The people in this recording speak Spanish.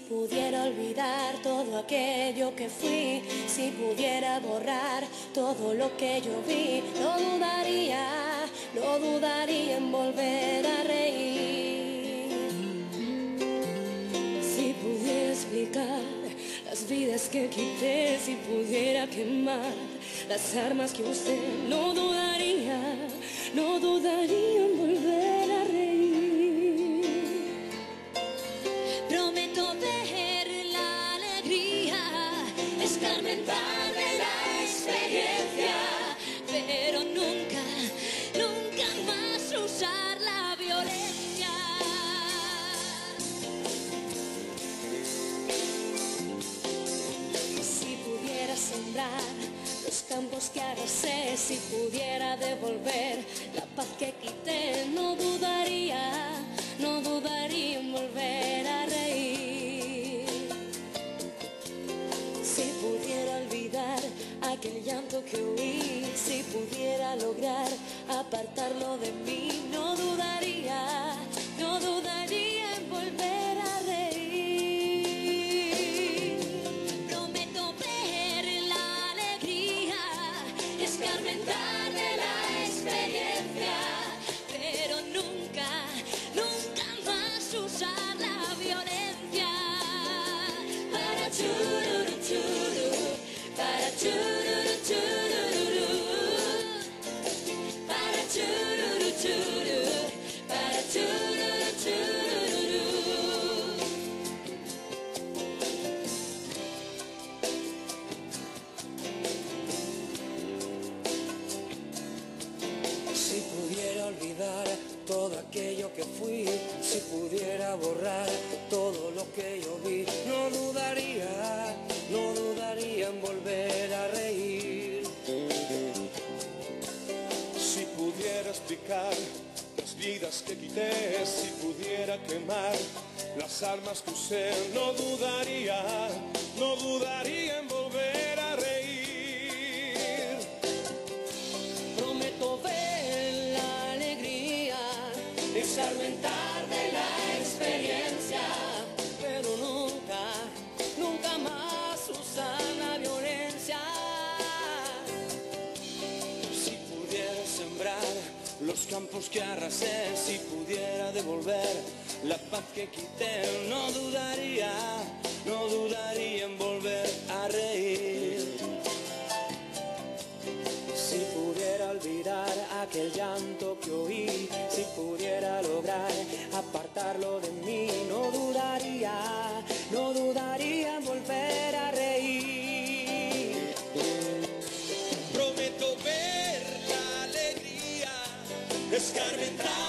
pudiera olvidar todo aquello que fui, si pudiera borrar todo lo que yo vi, no dudaría en volver a reír. Si pudiera explicar las vidas que quité, si pudiera quemar las armas que usé, no dudaría en volver a reír. Prometo ver la alegría, escarmentar de la experiencia, pero nunca más usar la violencia. Si pudiera sembrar los campos que arrasé, si pudiera devolver la paz que quité, no dudaría en volver a reír. Si pudiera olvidar aquel llanto que oí, si pudiera lograr apartarlo de mí, no dudaría en volver a reír. Prometo ver la alegría, escarmentar de la experiencia, pero nunca más usar la violencia. Para chururu churu, para chururu chururu, para chururu churu, para chururu chururu. Si pudiera olvidar todo aquello que fui, si pudiera borrar todo lo que yo vi, no dudaría en volver a reír. Si pudiera explicar las vidas que quité, si pudiera quemar las armas que usé, no dudaría en volver a reír. Prometo ver la alegría, Escarmentar de la experiencia, pero nunca más usar la violencia. Si pudiera sembrar los campos que arrasé, si pudiera devolver la paz que quité, no dudaría en volver a reír. Si pudiera olvidar aquel llanto que oí, si pudiera lograr apartarlo de mí, no dudaría en volver a reír. Prometo ver la alegría, escarmentar